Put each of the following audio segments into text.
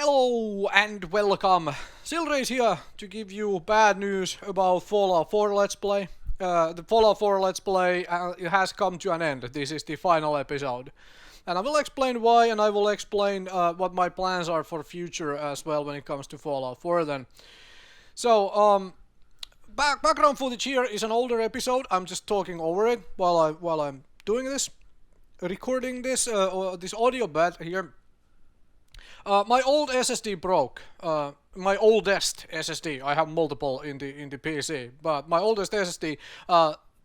Hello and welcome. Silrace here to give you bad news about Fallout 4 Let's Play. The Fallout 4 Let's Play it has come to an end. This is the final episode. And I will explain why, and I will explain what my plans are for future as well when it comes to Fallout 4 then. So, background footage here is an older episode. I'm just talking over it while I'm doing this. Recording this, this audio bed here. My old SSD broke. My oldest SSD. I have multiple in the PC, but my oldest SSD.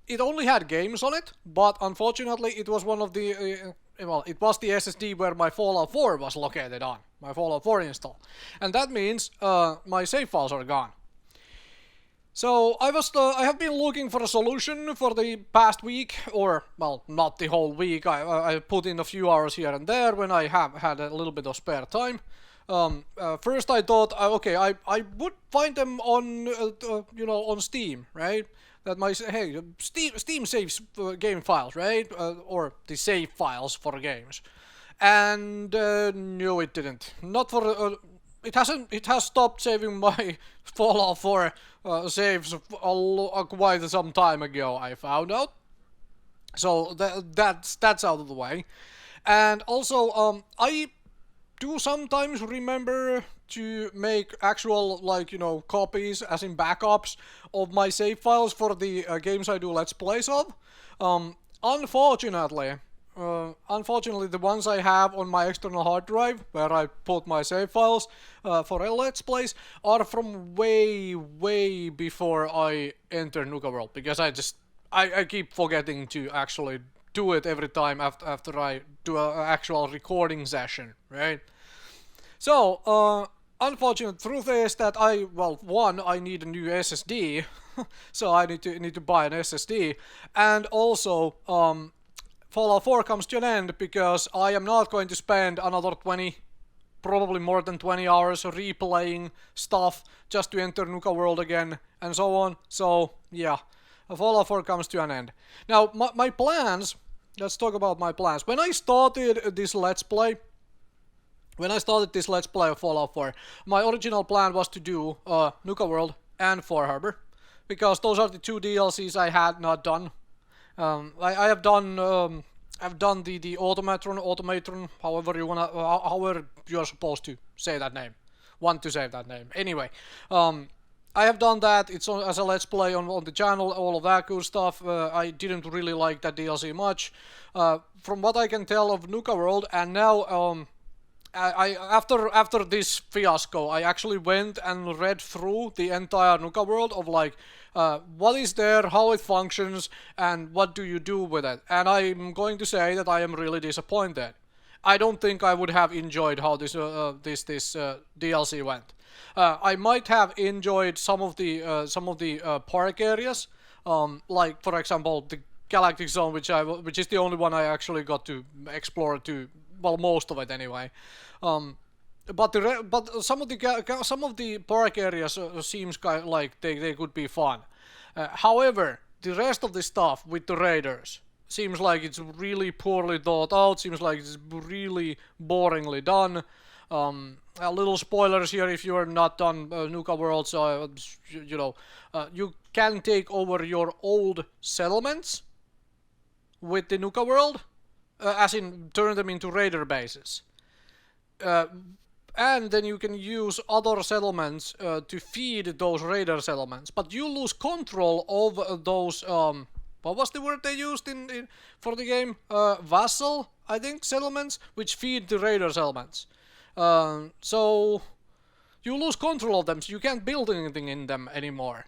It only had games on it, but unfortunately, it was one of the. Well, it was the SSD where my Fallout 4 was located on. My Fallout 4 install, and that means my save files are gone. So I have been looking for a solution for the past week, or well, not the whole week. I put in a few hours here and there when I have had a little bit of spare time. First I thought, okay, I would find them on on Steam, right? That my Steam saves game files, right? Or the save files for games, and no, it didn't. Not for. It hasn't. It has stopped saving my Fallout 4 saves quite some time ago. I found out. So that's out of the way, and also I do sometimes remember to make actual copies, as in backups, of my save files for the games I do Let's Plays of. Unfortunately. Unfortunately, the ones I have on my external hard drive, where I put my save files for Let's Plays, are from way before I enter Nuka World, because I keep forgetting to actually do it every time after I do an actual recording session, right? So, unfortunate truth is that I need a new SSD, so I need to buy an SSD, and also Fallout 4 comes to an end because I am not going to spend another 20, probably more than 20 hours replaying stuff just to enter Nuka World again and so on. So yeah, Fallout 4 comes to an end. Now my plans, let's talk about my plans. When I started this Let's Play of Fallout 4, my original plan was to do Nuka World and Far Harbor, because those are the two DLCs I had not done. I've done the automatron, however you're supposed to say that name, want to say that name. Anyway, I have done that. It's as a Let's Play on the channel, all of that good stuff. I didn't really like that DLC much. From what I can tell of Nuka World, and now after this fiasco, I actually went and read through the entire Nuka World of what is there, how it functions, and what do you do with it. And I'm going to say that I am really disappointed. I don't think I would have enjoyed how this DLC went. I might have enjoyed some of the park areas, like for example the Galactic Zone, which is the only one I actually got to explore most of it anyway. But some of the park areas seems like they could be fun. However, the rest of the stuff with the raiders seems like it's really poorly thought out. Seems like it's really boringly done. A little spoilers here if you are not done Nuka World. So you can take over your old settlements with the Nuka World, as in turn them into raider bases. And then you can use other settlements to feed those raider settlements, but you lose control of those. What was the word they used for the game? Vassal, I think, settlements, which feed the raider settlements. So you lose control of them, so you can't build anything in them anymore,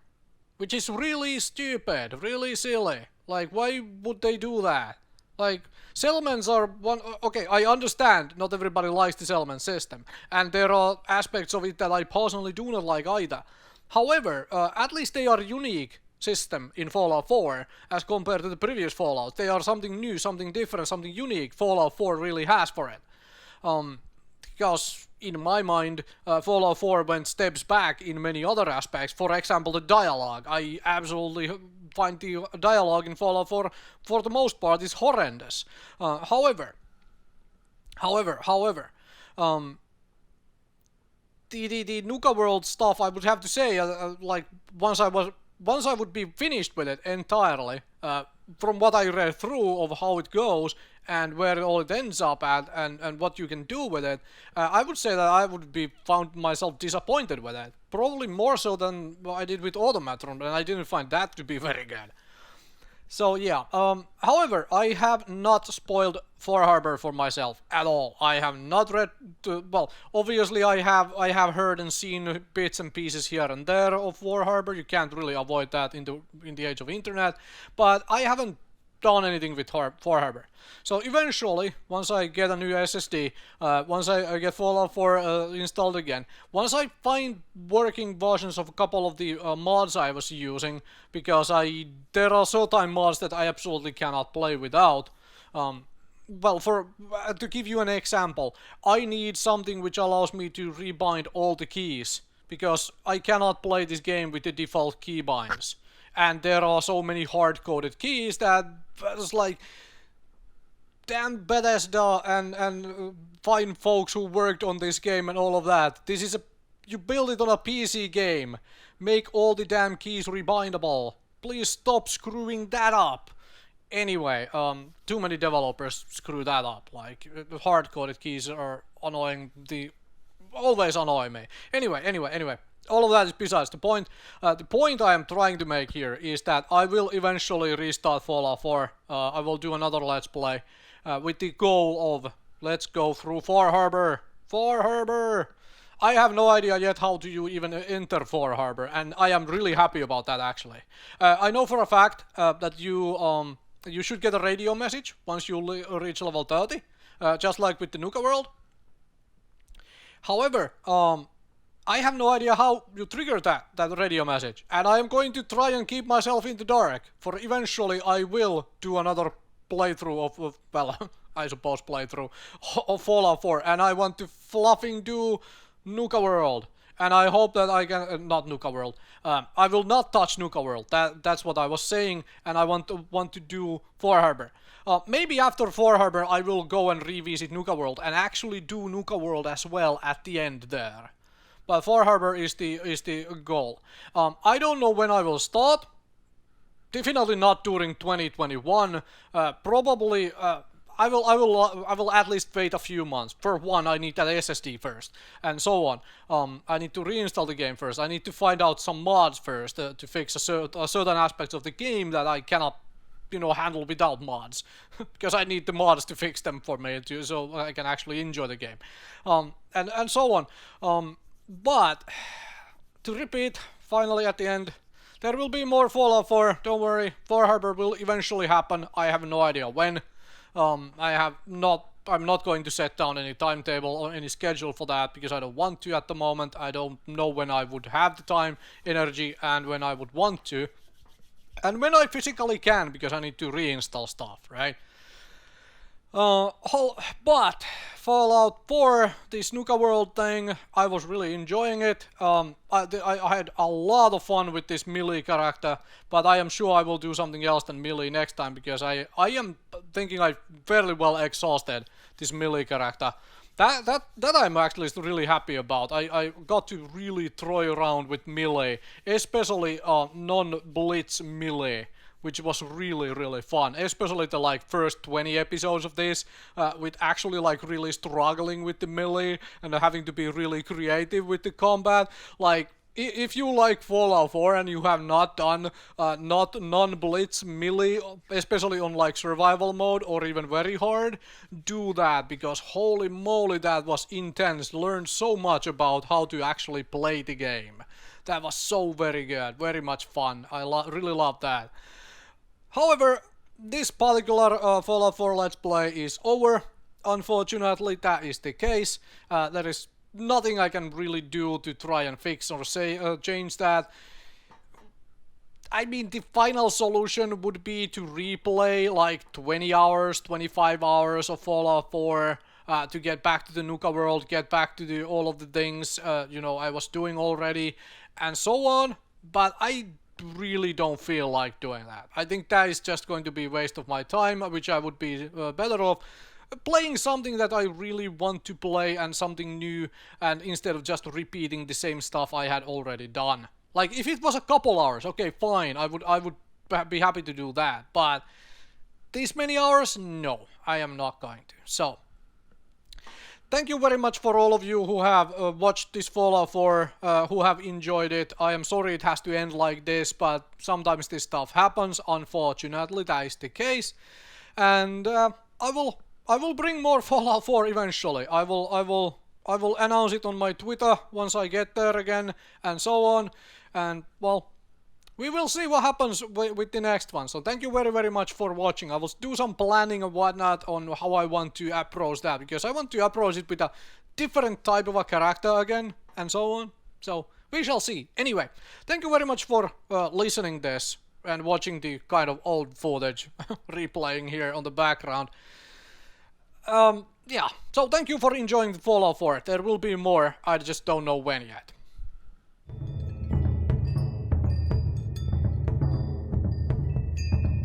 which is really stupid, really silly. Like, why would they do that? Like, settlements are one. Okay, I understand not everybody likes the settlement system, and there are aspects of it that I personally do not like either. However, at least they are unique system in Fallout 4 as compared to the previous Fallout. They are something new, something different, something unique Fallout 4 really has for it. Because in my mind, Fallout 4 went steps back in many other aspects. For example, the dialogue. I absolutely find the dialogue in Fallout 4, for the most part, is horrendous. However, the Nuka World stuff, I would have to say, like once I would be finished with it entirely, from what I read through of how it goes and where all it ends up at and what you can do with it, I would say that I would be found myself disappointed with it. Probably more so than what I did with Automatron, and I didn't find that to be very good. So yeah, however, I have not spoiled Far Harbor for myself at all. I have not read, well, obviously I have heard and seen bits and pieces here and there of Far Harbor. You can't really avoid that in the age of internet, but I haven't done anything with Far Harbor. So eventually, once I get a new SSD, once I get Fallout 4 installed again, once I find working versions of a couple of the mods I was using, because there are certain mods that I absolutely cannot play without. Well, to give you an example, I need something which allows me to rebind all the keys, because I cannot play this game with the default keybinds. And there are so many hard-coded keys that it's like, damn Bethesda and fine folks who worked on this game and all of that. This is you build it on a PC game. Make all the damn keys rebindable. Please stop screwing that up. Anyway, too many developers screw that up. Like, hard-coded keys are annoying. Always annoy me. Anyway. All of that is besides the point. The point I am trying to make here is that I will eventually restart Fallout 4. I will do another Let's Play with the goal of let's go through Far Harbor. Far Harbor! I have no idea yet how to you even enter Far Harbor, and I am really happy about that actually. I know for a fact that you should get a radio message once you reach level 30, just like with the Nuka World. However, I have no idea how you trigger that radio message, and I am going to try and keep myself in the dark, for eventually I will do another playthrough of well, I suppose playthrough of Fallout 4, and I want to fluffing do Nuka World, and I hope that I can, not Nuka World, I will not touch Nuka World, that's what I was saying, and I want to do Far Harbor. Maybe after Far Harbor I will go and revisit Nuka World, and actually do Nuka World as well at the end there. But Far Harbor is the goal. I don't know when I will start. Definitely not during 2021. Probably I will at least wait a few months. For one, I need that SSD first, and so on. I need to reinstall the game first. I need to find out some mods first to fix certain aspects of the game that I cannot, handle without mods, because I need the mods to fix them for me so I can actually enjoy the game, and so on. But, to repeat, finally at the end, there will be more Fallout 4, don't worry, Far Harbor will eventually happen, I have no idea when. I'm not going to set down any timetable or any schedule for that, because I don't want to at the moment. I don't know when I would have the time, energy, and when I would want to. And when I physically can, because I need to reinstall stuff, right? But Fallout 4, this Nuka World thing, I was really enjoying it. I had a lot of fun with this Millie character, but I am sure I will do something else than Millie next time, because I am thinking I fairly well exhausted this Millie character. That I'm actually really happy about. I got to really toy around with Millie, especially non-blitz Millie, which was really fun, especially the first 20 episodes of this, with actually really struggling with the melee and having to be really creative with the combat. If you like Fallout 4 and you have not done non-blitz melee, especially on survival mode or even very hard, do that, because holy moly, that was intense. Learned so much about how to actually play the game. That was so very good, very much fun. I really love that. However, this particular Fallout 4 Let's Play is over. Unfortunately, that is the case. There is nothing I can really do to try and fix or change that. I mean, the final solution would be to replay 20 hours, 25 hours of Fallout 4 to get back to the Nuka World, get back to all of the things I was doing already, and so on. But I really don't feel like doing that. I think that is just going to be a waste of my time, which I would be better off playing something that I really want to play and something new, and instead of just repeating the same stuff I had already done. Like if it was a couple hours, okay, fine, I would be happy to do that, but these many hours, no, I am not going to. So thank you very much for all of you who have watched this Fallout 4, who have enjoyed it. I am sorry it has to end like this, but sometimes this stuff happens. Unfortunately, that is the case. And I will bring more Fallout 4 eventually. I will announce it on my Twitter once I get there again, and so on. And well, we will see what happens with the next one. So thank you very, very much for watching. I will do some planning and whatnot on how I want to approach that, because I want to approach it with a different type of a character again, and so on. So we shall see. Anyway, thank you very much for listening this and watching the kind of old footage replaying here on the background. Yeah, so thank you for enjoying the Fallout 4. There will be more, I just don't know when yet.